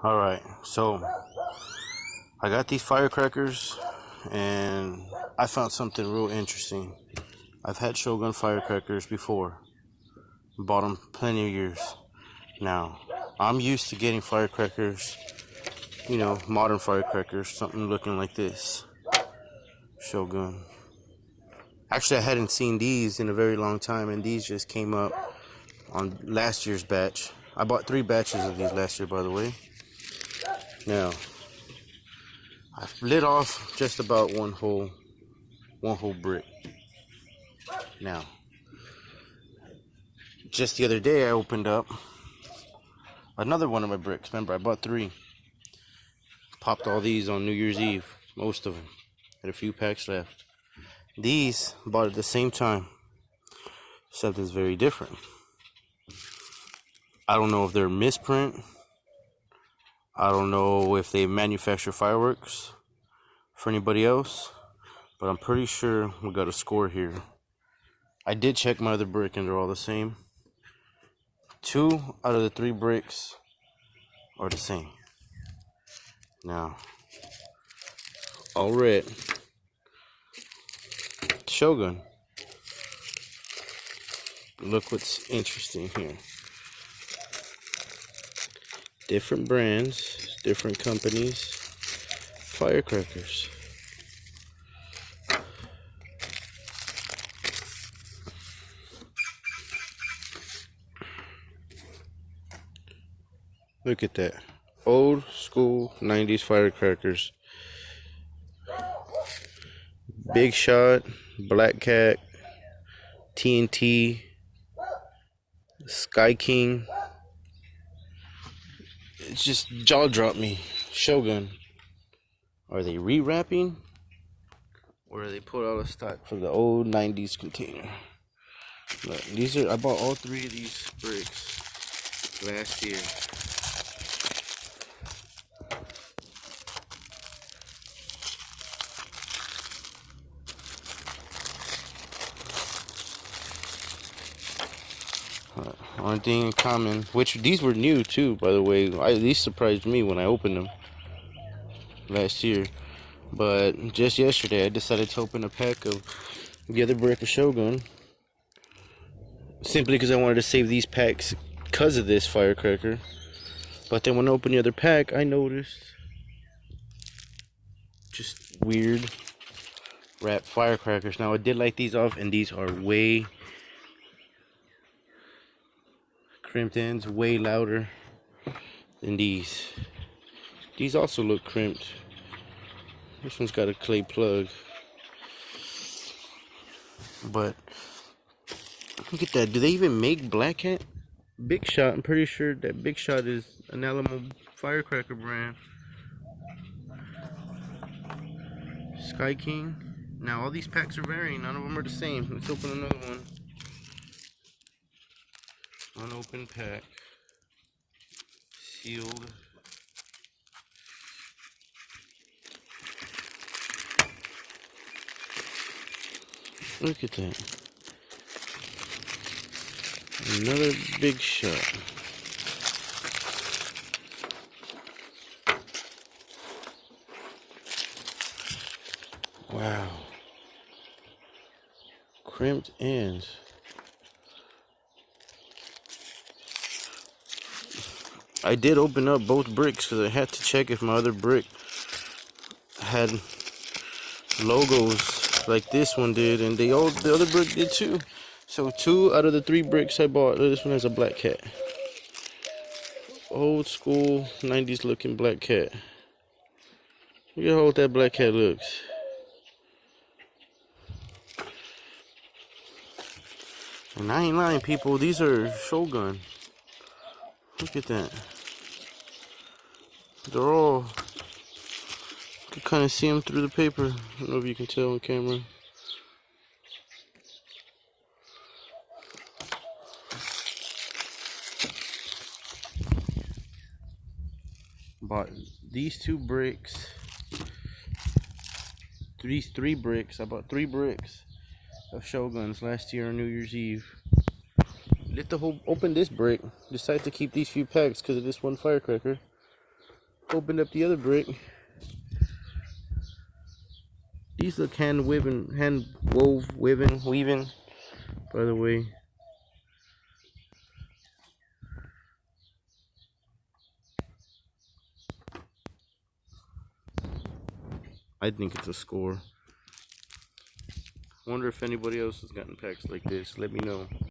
Alright, so I got these firecrackers and I found something real interesting. I've had Shogun firecrackers before, bought them plenty of years. Now, I'm used to getting firecrackers, modern firecrackers, something looking like this. Shogun. Actually, I hadn't seen these in a very long time, and these just came up on last year's batch. I bought 3 batches of these last year, by the way. Now, I've lit off just about one whole brick. Now, just the other day I opened up another one of my bricks. Remember, I bought 3. Popped all these on New Year's Eve, most of them. Had a few packs left. These bought at the same time. Something's very different. I don't know if they're misprint. I don't know if they manufacture fireworks for anybody else, but I'm pretty sure we got a score here. I did check my other brick and they're all the same. 2 out of the 3 bricks are the same. Now, all red. Shogun. Look what's interesting here. Different brands, different companies, firecrackers. Look at that. Old school 90s firecrackers. Big Shot, Black Cat, TNT, Sky King. It's just jaw dropped me. Shogun. Are they rewrapping? Or are they put out of stock for the old 90s container? Look, I bought all 3 of these bricks last year. Only thing in common, which these were new too, by the way. These surprised me when I opened them last year. But just yesterday, I decided to open a pack of the other brick of Shogun, simply because I wanted to save these packs because of this firecracker. But then when I opened the other pack, I noticed just weird wrapped firecrackers. Now, I did light these off, and these are way crimped ends, way louder than these. These also look crimped. This one's got a clay plug. But look at that. Do they even make Black Cat? Big Shot. I'm pretty sure that Big Shot is an Alamo firecracker brand. Sky King. Now all these packs are varying. None of them are the same. Let's open another one. Unopened pack. Sealed. Look at that. Another Big Shot. Wow. Crimped ends. I did open up both bricks because I had to check if my other brick had logos like this one did, and the other brick did too. So 2 out of the 3 bricks I bought, this one has a Black Cat. Old school 90s looking Black Cat. Look at how old that Black Cat looks. And I ain't lying, people, these are Shogun. Look at that. They're all, you can kind of see them through the paper. I don't know if you can tell on camera. Bought these 2 bricks. These 3 bricks. I bought 3 bricks of Shoguns last year on New Year's Eve. Open this brick. Decided to keep these few packs because of this one firecracker. Opened up the other brick. These look hand weaving, weaving, by the way. I think it's a score. Wonder if anybody else has gotten packs like this. Let me know.